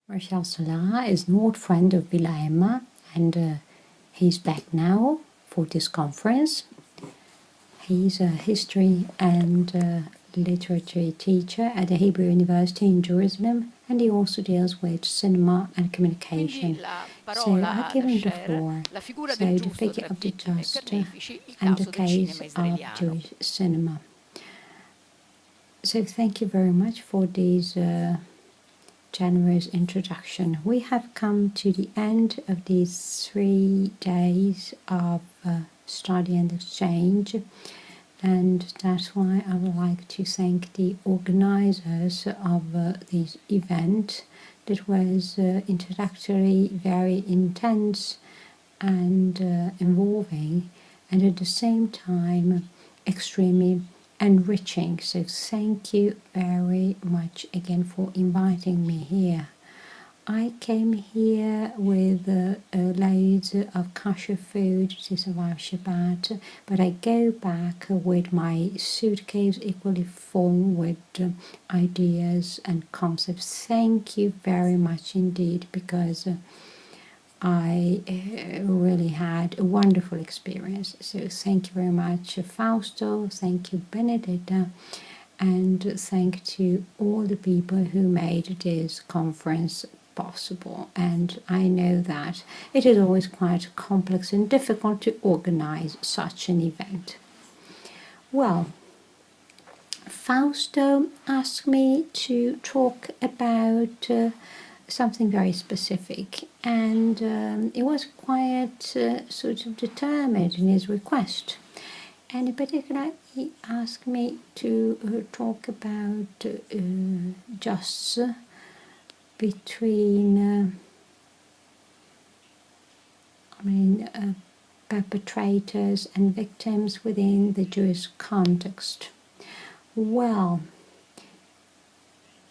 Marshal Salah is an old friend of Villa Emma, and he's back now for this conference. He's a history and literature teacher at the Hebrew University in Jerusalem, and he also deals with cinema and communication. So I'll give him the floor. So the figure of the just and the case of Jewish cinema. So thank you very much for these generous introduction. We have come to the end of these 3 days of study and exchange, and that's why I would like to thank the organizers of this event that was introductory, very intense and involving, and at the same time extremely enriching. So thank you very much again for inviting me here. I came here with loads of kosher food to survive Shabbat, but I go back with my suitcase equally full with ideas and concepts. Thank you very much indeed, because I really had a wonderful experience. So thank you very much, Fausto, thank you, Benedetta, and thank to all the people who made this conference possible. And I know that it is always quite complex and difficult to organize such an event. Well, Fausto asked me to talk about something very specific, and he was quite sort of determined in his request. And in particular, he asked me to talk about justs between perpetrators and victims within the Jewish context. Well,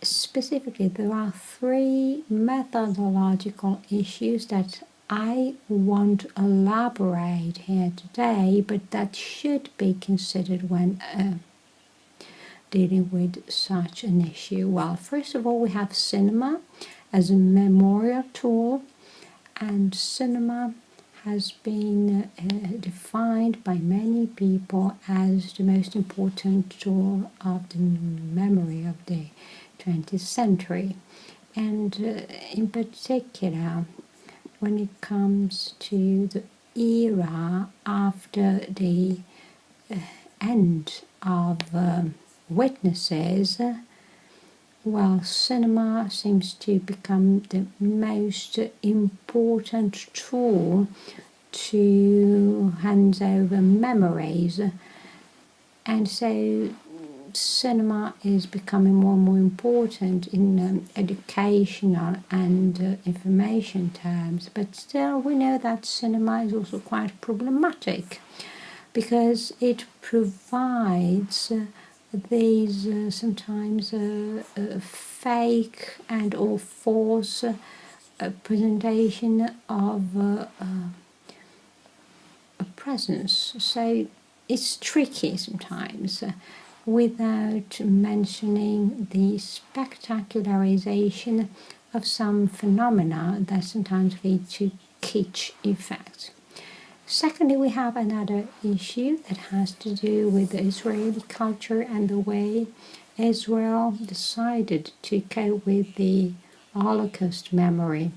specifically, there are 3 methodological issues that I won't elaborate here today, but that should be considered when dealing with such an issue. Well, first of all, we have cinema as a memorial tool, and cinema has been defined by many people as the most important tool of the memory of the 20th century. And in particular, when it comes to the era after the end of witnesses, well, cinema seems to become the most important tool to hand over memories. And so cinema is becoming more and more important in educational and information terms, but still we know that cinema is also quite problematic, because it provides these sometimes fake and or false presentation of a presence. So it's tricky sometimes without mentioning the spectacularization of some phenomena that sometimes lead to kitsch effects. Secondly, we have another issue that has to do with the Israeli culture and the way Israel decided to cope with the Holocaust memory.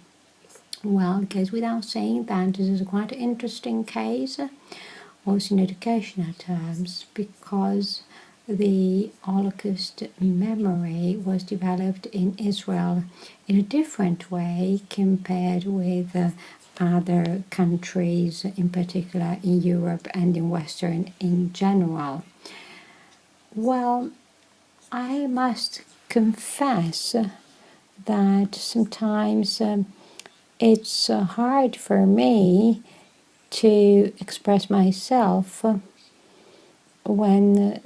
Well, it goes without saying that this is a quite interesting case, also in educational terms, because the Holocaust memory was developed in Israel in a different way compared with other countries, in particular in Europe and in Western in general. Well, I must confess that sometimes it's hard for me to express myself when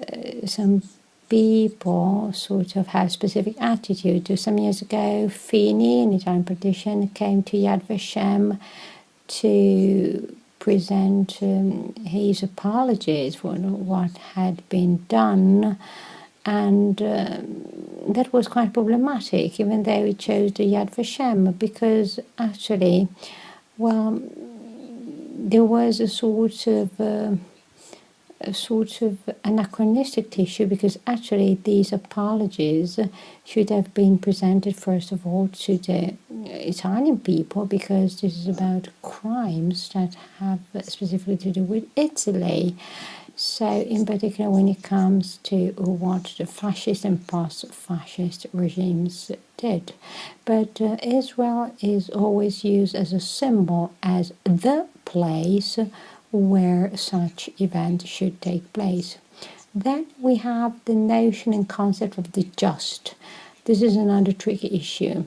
some people sort of have specific attitude. Some years ago, Fini, an Italian politician, came to Yad Vashem to present his apologies for what had been done And that was quite problematic, even though we chose the Yad Vashem, because actually, well, there was a sort of anachronistic issue, because actually these apologies should have been presented first of all to the Italian people, because this is about crimes that have specifically to do with Italy. So in particular when it comes to what the fascist and post-fascist regimes did. But Israel is always used as a symbol, as the place where such events should take place. Then we have the notion and concept of the just. This is another tricky issue.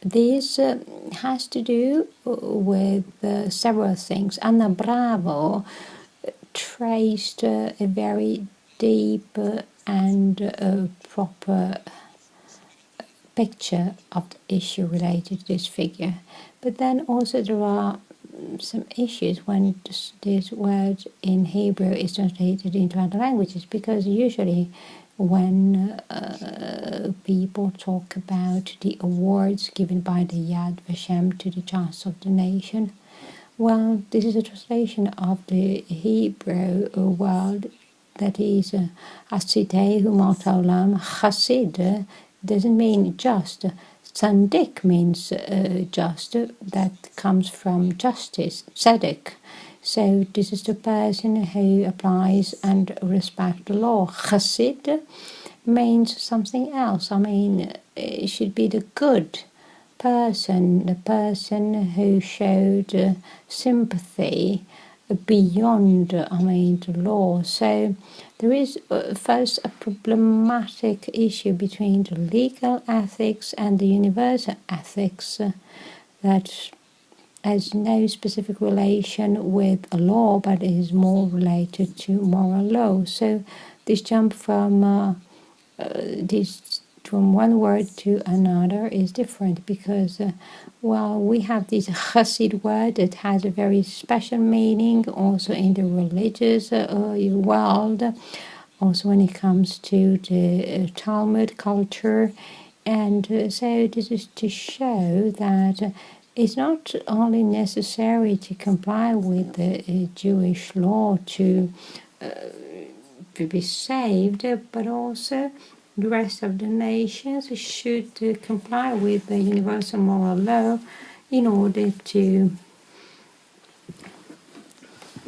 This has to do with several things. Anna Bravo traced a very deep and proper picture of the issue related to this figure. But then also there are some issues when this word in Hebrew is translated into other languages, because usually when people talk about the awards given by the Yad Vashem to the just of the nation, well, this is a translation of the Hebrew word that is Hasidei Humat Haolam. Hasid doesn't mean just. Tzaddik means just. That comes from justice, tzedek. So this is the person who applies and respects the law. Chassid means something else. I mean, it should be the good person, the person who showed sympathy beyond, the law. So there is first a problematic issue between the legal ethics and the universal ethics that has no specific relation with a law, but is more related to moral law. So this jump from from one word to another is different, because we have this chassid word that has a very special meaning also in the religious world, also when it comes to the Talmud culture. And so this is to show that it's not only necessary to comply with the Jewish law to be saved, but also the rest of the nations should comply with the universal moral law in order to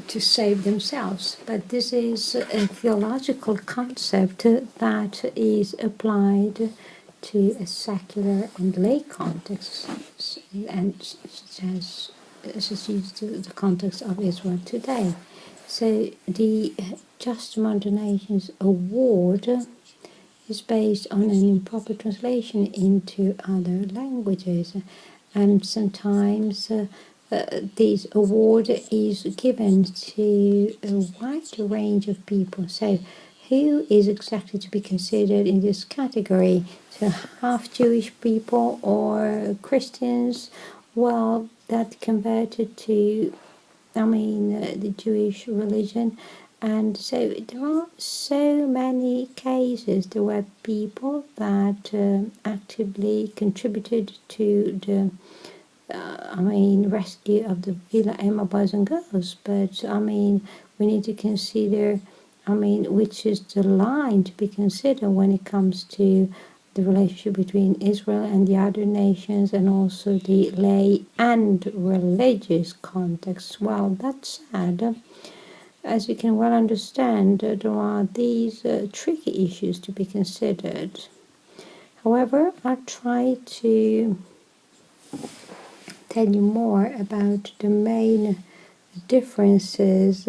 save themselves. But this is a theological concept that is applied to a secular and lay context, and has the context of Israel today. So the Just Among the Nations award is based on an improper translation into other languages, and sometimes this award is given to a wide range of people. So who is exactly to be considered in this category? So half Jewish people or Christians, well, that converted to, the Jewish religion. And so there are so many cases. There were people that actively contributed to the rescue of the Villa Emma boys and girls. But we need to consider, which is the line to be considered when it comes to the relationship between Israel and the other nations, and also the lay and religious context. Well, that's sad. As you can well understand, there are these tricky issues to be considered. However, I'll try to tell you more about the main differences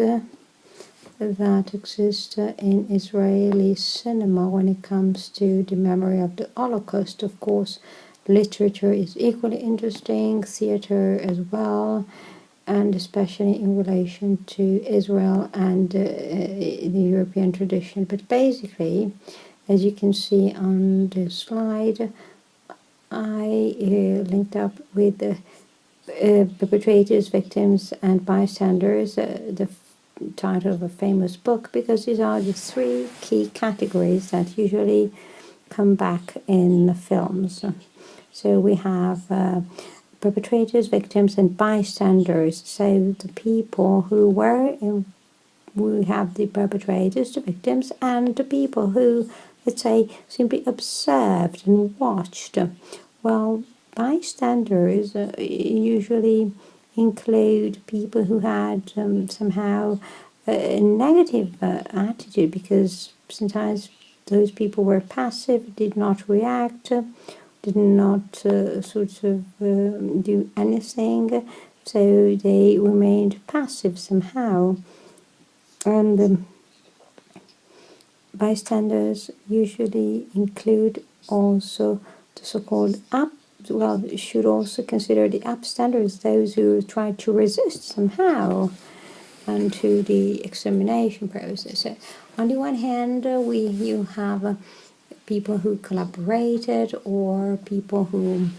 that exist in Israeli cinema when it comes to the memory of the Holocaust. Of course, literature is equally interesting, theater as well, and especially in relation to Israel and the European tradition. But basically, as you can see on the slide, I linked up with the perpetrators, victims, and bystanders. The title of a famous book, because these are the three key categories that usually come back in the films. So we have perpetrators, victims, and bystanders. So the people who were in, we have the perpetrators, the victims, and the people who, let's say, simply observed and watched. Well, bystanders usually include people who had somehow a negative attitude, because sometimes those people were passive, did not react, did not sort of do anything, so they remained passive somehow. And bystanders usually include also the so-called should also consider the upstanders, those who try to resist somehow and to the extermination process. So on the one hand, you have people who collaborated, or people who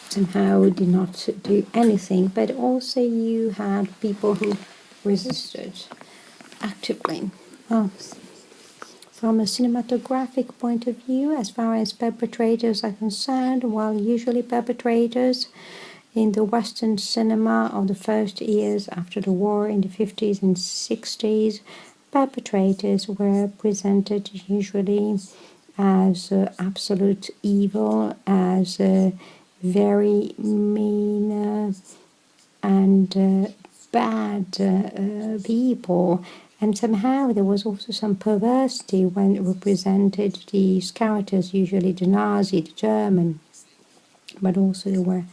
somehow did not do anything, but also you had people who resisted actively. Well, from a cinematographic point of view, as far as perpetrators are concerned, well, usually perpetrators in the Western cinema of the first years after the war, in the 50s and 60s, perpetrators were presented usually as absolute evil, as very mean and bad people. And somehow there was also some perversity when it represented these characters, usually the Nazi, the German. But also there were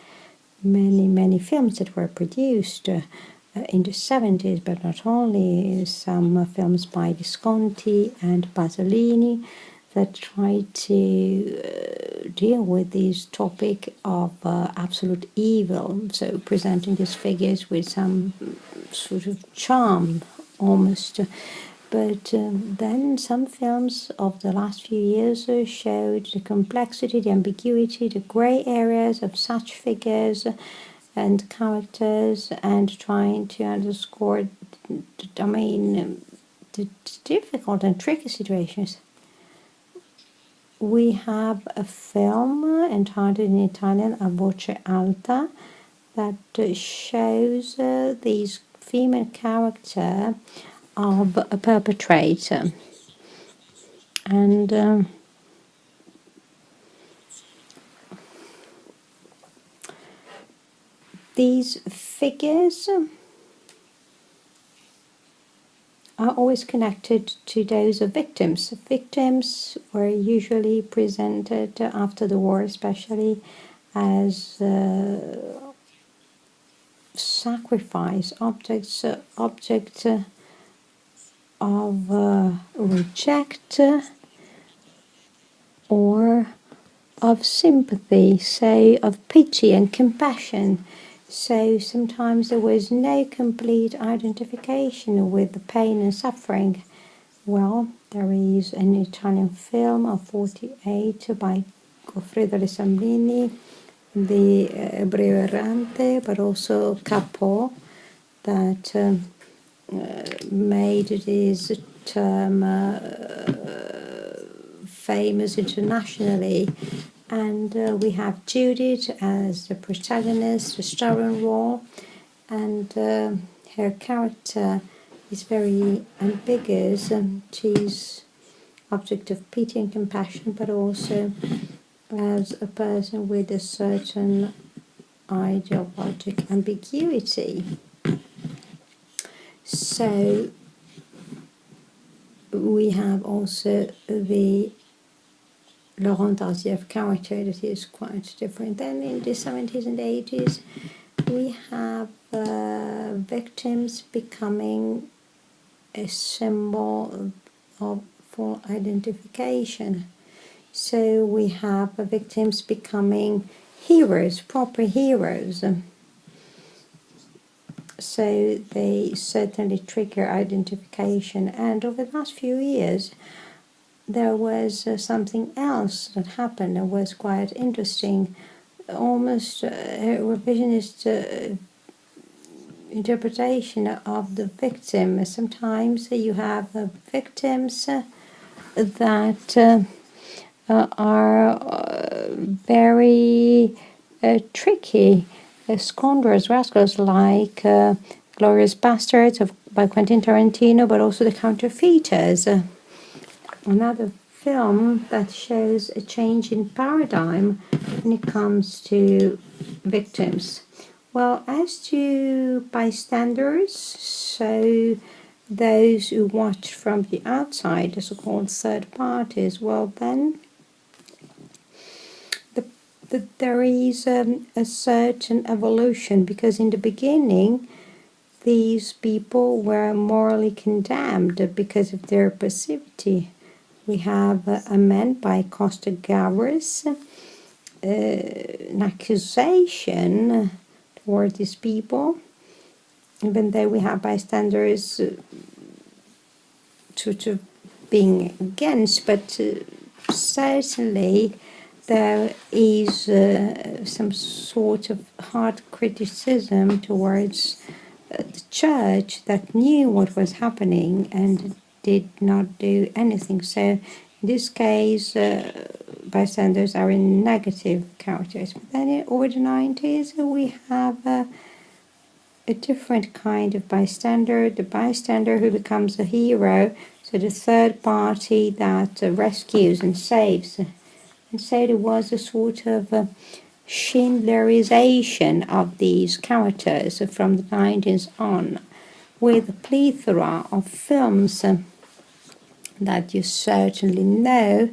many films that were produced in the 70s, but not only, some films by Visconti and Pasolini that tried to deal with this topic of absolute evil, so presenting these figures with some sort of charm almost. But then some films of the last few years showed the complexity, the ambiguity, the grey areas of such figures and characters, and trying to underscore, the difficult and tricky situations. We have a film entitled in Italian A Voce Alta that shows these female character of a perpetrator, and these figures are always connected to those of victims. Victims were usually presented after the war, especially as sacrifice objects, object of reject or of sympathy, say of pity and compassion. So sometimes there was no complete identification with the pain and suffering. Well, there is an Italian film of 1948 by Goffredo Alessandrini, The Ebreo Errante, but also Capo, that made this term famous internationally. And we have Judith as the protagonist, the starring role, and her character is very ambiguous. She's object of pity and compassion, but also as a person with a certain ideologic ambiguity. So we have also the Laurent Daziev character that is quite different. Then in the 70s and 80s, we have victims becoming a symbol of for identification. So we have victims becoming heroes, proper heroes. So they certainly trigger identification. And over the last few years, there was something else that happened that was quite interesting, almost a revisionist interpretation of the victim. Sometimes you have victims that are very tricky scoundrels, rascals, like Glorious Bastards by Quentin Tarantino, but also The Counterfeiters. Another film that shows a change in paradigm when it comes to victims. Well, as to bystanders, so those who watch from the outside, the so-called third parties, well then there is a certain evolution, because in the beginning these people were morally condemned because of their passivity. We have a man by Costa Gavras, an accusation toward these people, even though we have bystanders sort of being against, but certainly there is some sort of hard criticism towards the church that knew what was happening and did not do anything. So in this case, bystanders are in negative characters. But then over the 90s, we have a different kind of bystander, the bystander who becomes a hero, so the third party that rescues and saves. And so there was a sort of Schindlerization of these characters from the 90s on, with a plethora of films that you certainly know.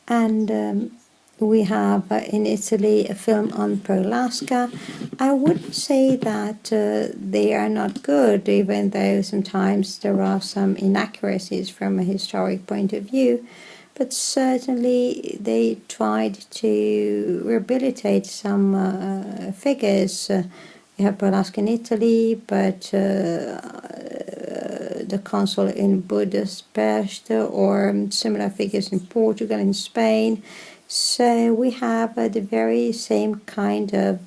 And we have in Italy a film on Prolasca. I wouldn't say that they are not good, even though sometimes there are some inaccuracies from a historic point of view. But certainly they tried to rehabilitate some figures. We have Prolasca in Italy, but the consul in Budapest, or similar figures in Portugal, in Spain. So we have the very same kind of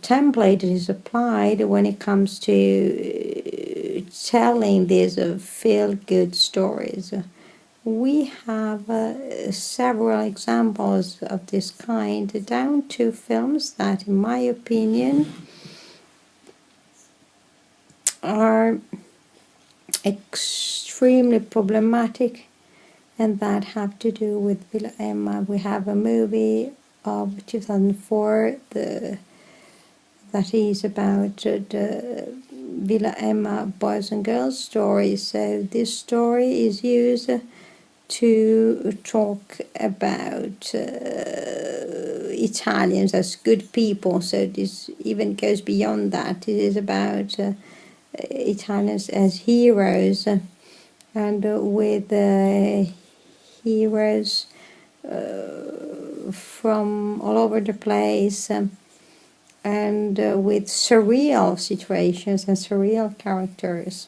template that is applied when it comes to telling these feel-good stories. We have several examples of this kind, down to films that, in my opinion, are extremely problematic, and that have to do with Villa Emma. We have a movie of 2004 that is about the Villa Emma boys and girls story. So this story is used to talk about Italians as good people. So this even goes beyond that. It is about Italians as heroes, and with heroes from all over the place, and with surreal situations and surreal characters.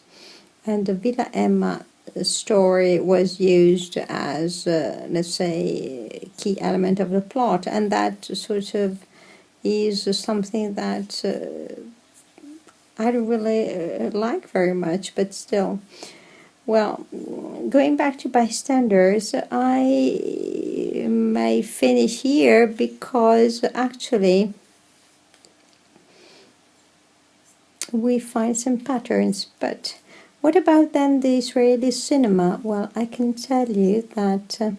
And the Villa Emma story was used as, let's say, a key element of the plot, and that sort of is something that I don't really like very much, but still. Well, going back to bystanders, I may finish here because actually we find some patterns. But what about then the Israeli cinema? Well, I can tell you that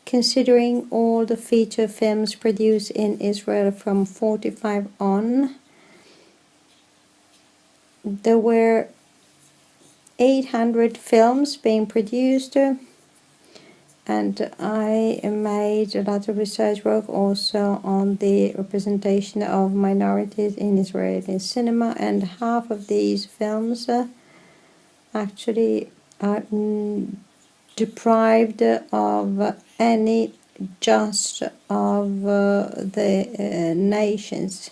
considering all the feature films produced in Israel from 45 on, there were 800 films being produced, and I made a lot of research work also on the representation of minorities in Israeli cinema, and half of these films actually are deprived of any just of the nations.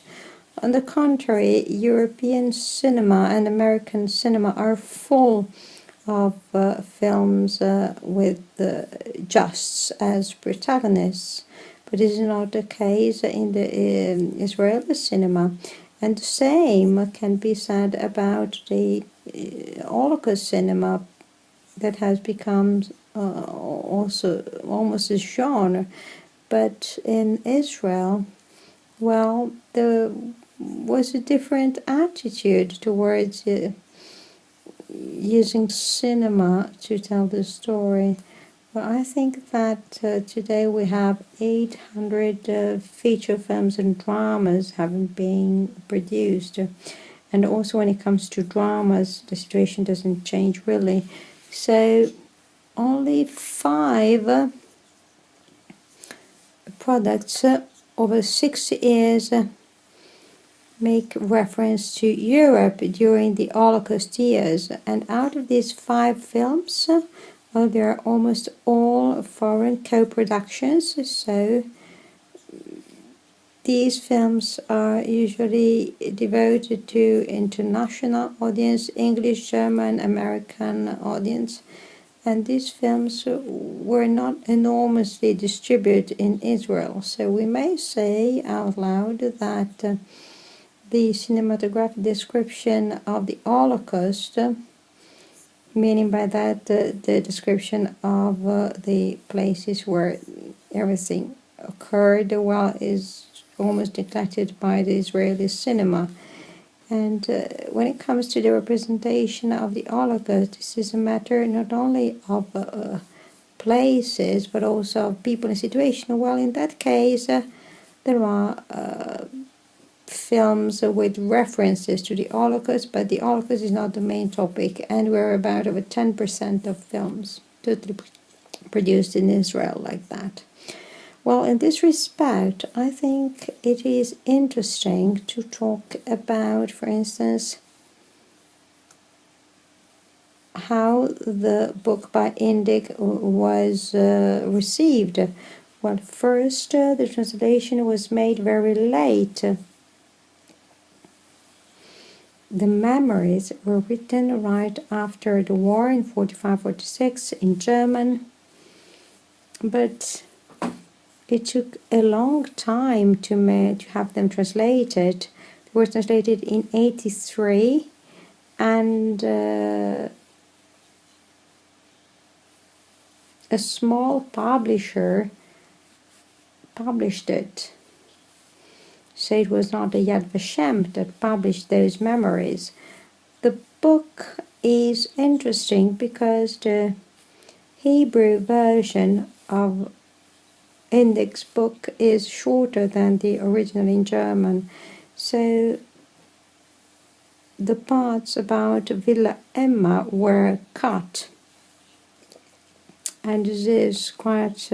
On the contrary, European cinema and American cinema are full of films with justs as protagonists, but this is not the case in the Israeli cinema. And the same can be said about the Holocaust cinema that has become also almost a genre. But in Israel, well, there was a different attitude towards using cinema to tell the story. Well, I think that today we have 800 feature films and dramas having been produced. And also when it comes to dramas, the situation doesn't change really. So only 5 products over 6 years make reference to Europe during the Holocaust years. And out of these 5 films, well, they are almost all foreign co-productions. So these films are usually devoted to international audience, English, German, American audience. And these films were not enormously distributed in Israel. So we may say out loud that the cinematographic description of the Holocaust, meaning by that the description of the places where everything occurred, well, is almost neglected by the Israeli cinema. And when it comes to the representation of the Holocaust, this is a matter not only of places, but also of people and situation. Well, in that case, there are films with references to the Holocaust, but the Holocaust is not the main topic, and we're about over 10% of films totally produced in Israel like that. Well, in this respect, I think it is interesting to talk about, for instance, how the book by Indig was received. Well, first, the translation was made very late. The memories were written right after the war in 45-46 in German, but it took a long time to have them translated. They were translated in 83, and a small publisher published it. So it was not a Yad Vashem that published those memories. The book is interesting because the Hebrew version of Indig's book is shorter than the original in German. So the parts about Villa Emma were cut. And this is quite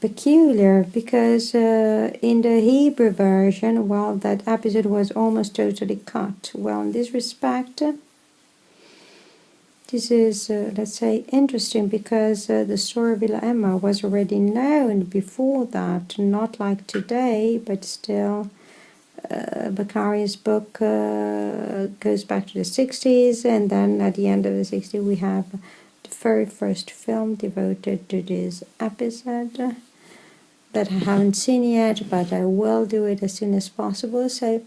peculiar because in the Hebrew version, well, that episode was almost totally cut. Well, in this respect, this is, let's say, interesting because the story of Villa Emma was already known before that, not like today, but still Beccaria's book goes back to the 60s, and then at the end of the 60s we have the very first film devoted to this episode that I haven't seen yet, but I will do it as soon as possible. So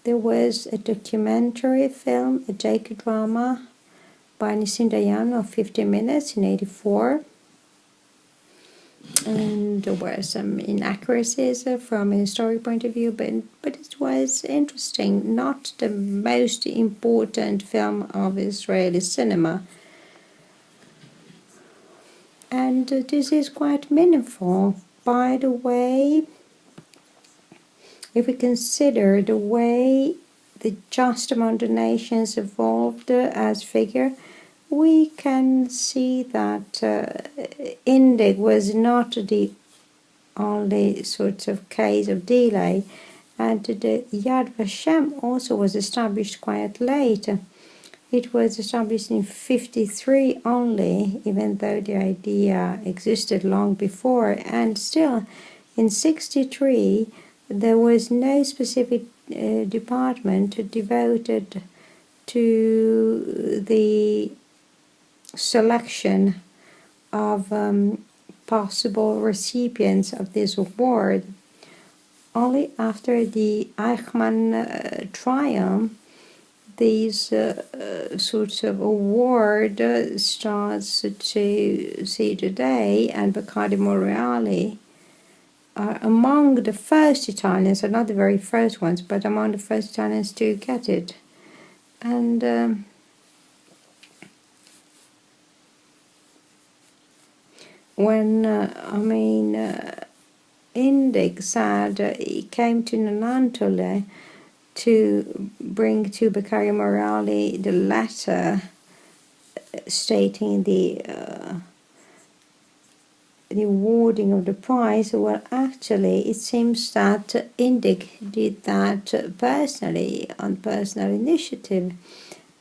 there was a documentary film, a docudrama by Nissim Dayan of 50 minutes in 84. And there were some inaccuracies from a historic point of view, but it was interesting. Not the most important film of Israeli cinema. And this is quite meaningful. By the way, if we consider the way the just among the nations evolved as figure, we can see that Indig was not the only sort of case of delay, and the Yad Vashem also was established quite late. It was established in 53 only, even though the idea existed long before, and still in 63 there was no specific department devoted to the selection of possible recipients of this award. only after the Eichmann triumph, these sorts of award starts to see today, and Bacardi Monreali are among the first Italians, or not the very first ones, but among the first Italians to get it. And when, Indig said he came to Nonantole to bring to Beccaria Morali the letter stating the awarding of the prize. Well, actually, it seems that Indig did that personally, on personal initiative.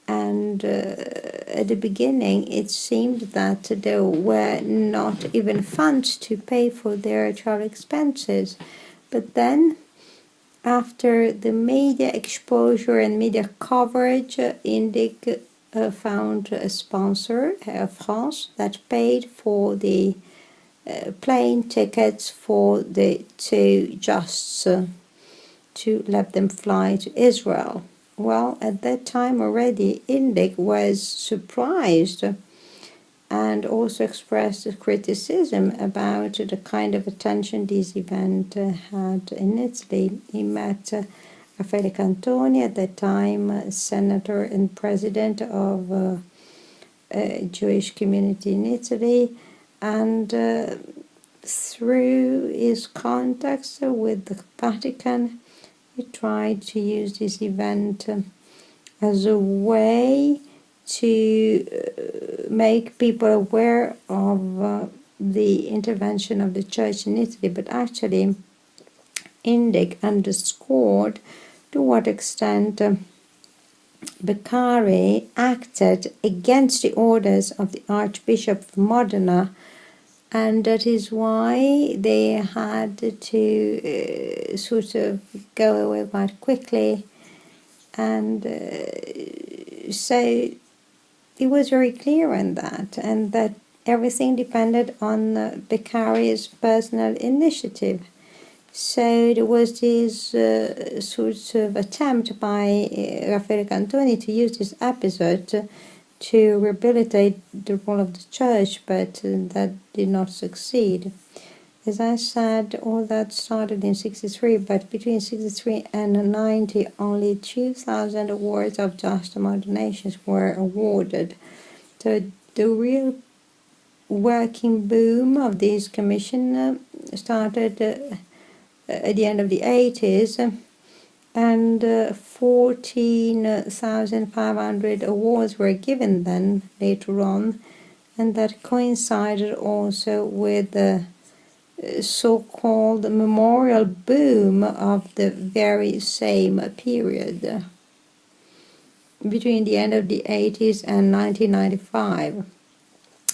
And at the beginning, it seemed that there were not even funds to pay for their travel expenses. But then, after the media exposure and media coverage, Indig found a sponsor, Air France, that paid for the plane tickets for the two Justs to let them fly to Israel. Well, at that time already, Indig was surprised and also expressed criticism about the kind of attention this event had in Italy. He met Raffaele Cantoni, at that time senator and president of a Jewish community in Italy, and through his contacts with the Vatican, he tried to use this event as a way to make people aware of the intervention of the church in Italy. But actually, Indig underscored to what extent Beccari acted against the orders of the Archbishop of Modena, and that is why they had to sort of go away quite quickly. And so it was very clear on that, and that everything depended on Beccari's personal initiative. So there was this sort of attempt by Raffaele Cantoni to use this episode to rehabilitate the role of the church, but that did not succeed. As I said, all that started in 63, but between 63 and 90, only 2,000 awards of just among the nations were awarded. So the real working boom of this commission started at the end of the 80s, and 14,500 awards were given then later on, and that coincided also with the so-called memorial boom of the very same period, between the end of the 80s and 1995.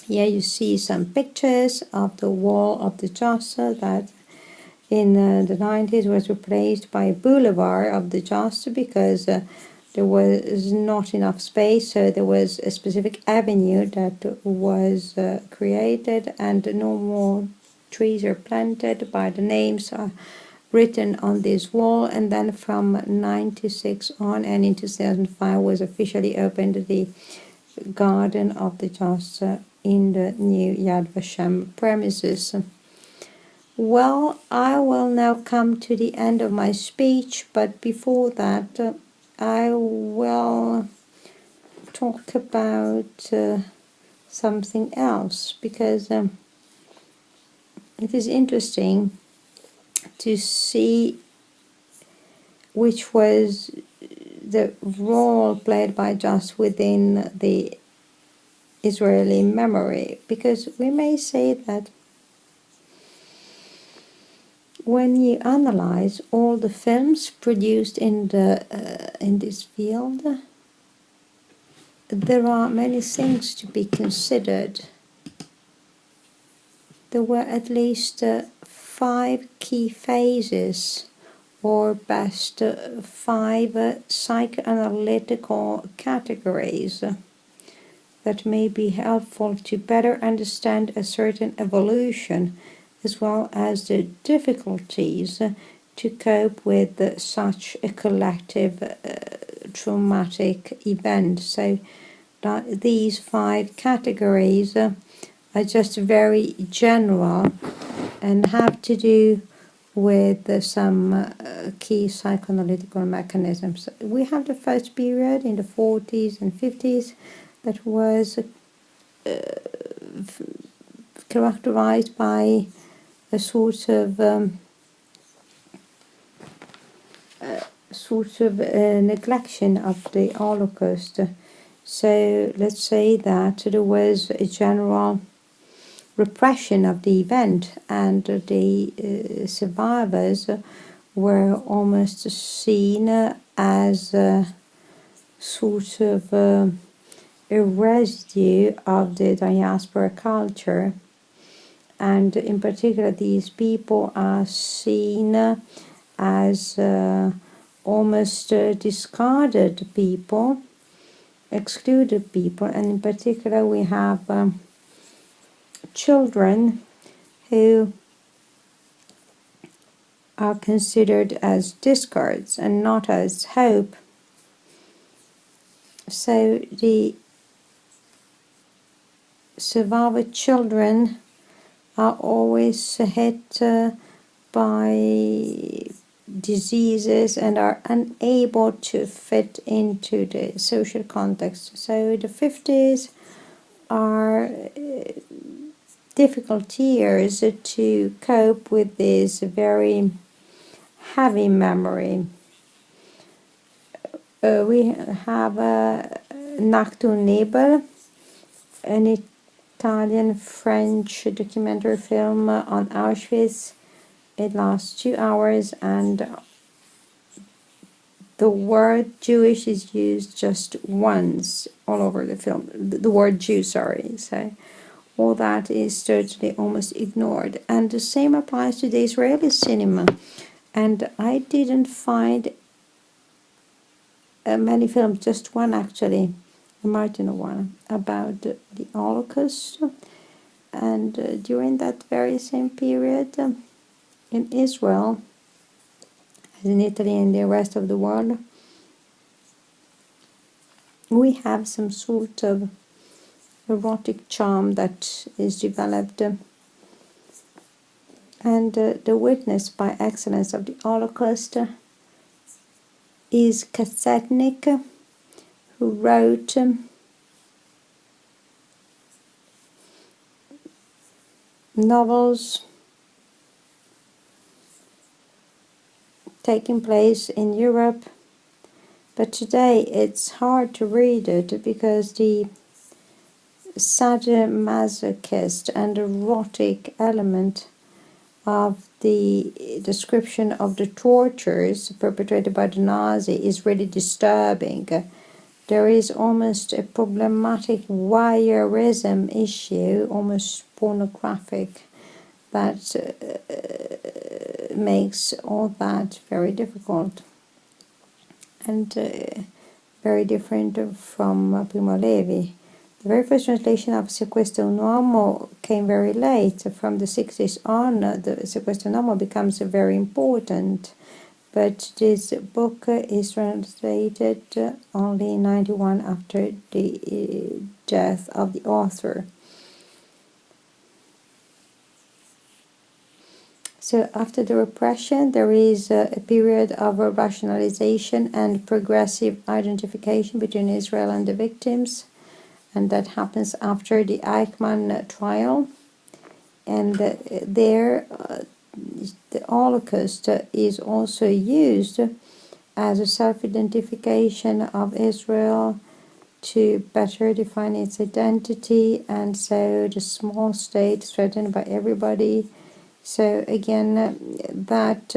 Here you see some pictures of the wall of the Giostra that in the 90s was replaced by a boulevard of the Giostra because there was not enough space, so there was a specific avenue that was created, and no more trees are planted, but the names are written on this wall. And then from 96 on and in 2005 was officially opened the Garden of the Giostra in the new Yad Vashem premises. Well, I will now come to the end of my speech, but before that I will talk about something else, because it is interesting to see which was the role played by Just within the Israeli memory, because we may say that when you analyze all the films produced in this field, there are many things to be considered. There were at least 5 key phases, or best 5 psychoanalytical categories that may be helpful to better understand a certain evolution, as well as the difficulties to cope with such a collective traumatic event. So these 5 categories are just very general and have to do with some key psychoanalytical mechanisms. We have the first period in the 40s and 50s that was characterized by a sort of neglection of the Holocaust. So let's say that there was a general repression of the event, and the survivors were almost seen as a sort of a residue of the diaspora culture. And in particular, these people are seen as almost discarded people, excluded people, and in particular we have children who are considered as discards and not as hope. So the survivor children are always hit by diseases and are unable to fit into the social context. So the 50s are difficult years to cope with this very heavy memory. We have Nocturne Nebel, an Italian-French documentary film on Auschwitz. It lasts 2 hours, and the word Jewish is used just once all over the film. The word Jew, sorry. So all that is totally almost ignored. And the same applies to the Israeli cinema. And I didn't find many films, just one actually, a Martino one, about the Holocaust. And during that very same period, in Israel, as in Italy and the rest of the world, we have some sort of erotic charm that is developed, and the witness by excellence of the Holocaust is Kasetnik, who wrote novels taking place in Europe, but today it's hard to read it because the sadomasochist and erotic element of the description of the tortures perpetrated by the Nazi is really disturbing. There is almost a problematic voyeurism issue, almost pornographic, that makes all that very difficult and very different from Primo Levi. The very first translation of Se questo un uomo came very late. From the 60s on, the Se questo un uomo becomes very important, but this book is translated only in 91 after the death of the author. So after the repression, there is a period of rationalization and progressive identification between Israel and the victims, and that happens after the Eichmann trial. And there, the Holocaust is also used as a self-identification of Israel to better define its identity, and so the small state threatened by everybody. So again, that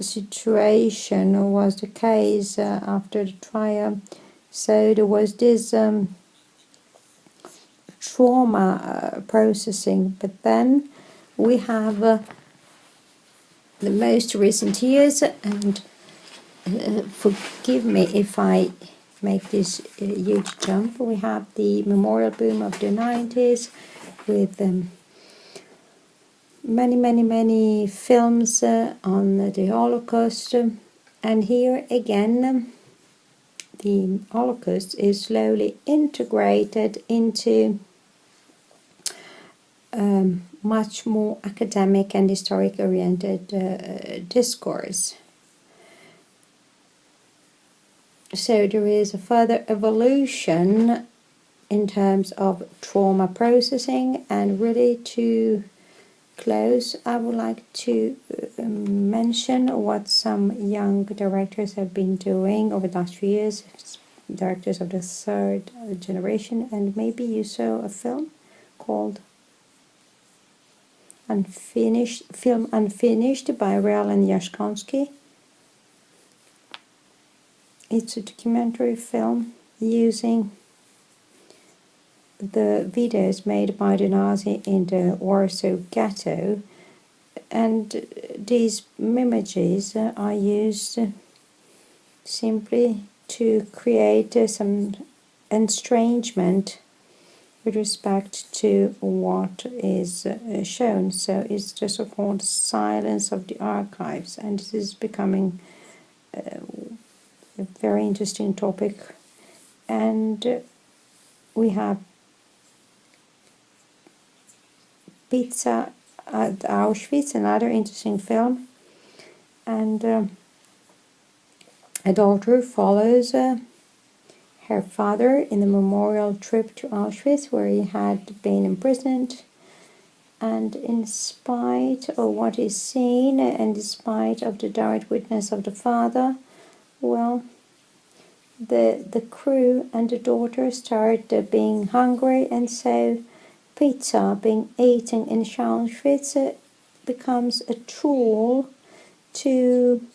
situation was the case after the trial. So there was this trauma processing, but then we have the most recent years, and forgive me if I make this huge jump. We have the memorial boom of the 90s with many films on the Holocaust, and here again the Holocaust is slowly integrated into much more academic and historic oriented discourse. So there is a further evolution in terms of trauma processing, and really to close, I would like to mention what some young directors have been doing over the last few years, directors of the third generation, and maybe you saw a film called Unfinished by Real and Yashkonsky. It's a documentary film using the videos made by the Nazi in the Warsaw Ghetto, and these images are used simply to create some estrangement with respect to what is shown. So it's the so-called silence of the archives, and this is becoming a very interesting topic. And we have Pizza at Auschwitz, another interesting film, and a daughter follows her father in the memorial trip to Auschwitz, where he had been imprisoned, and in spite of what is seen and in spite of the direct witness of the father, well, the crew and the daughter start being hungry, and so pizza being eaten in Auschwitz becomes a tool to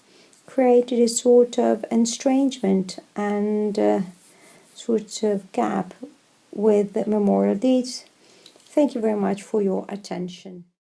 create this sort of estrangement and sort of gap with the memorial deeds. Thank you very much for your attention.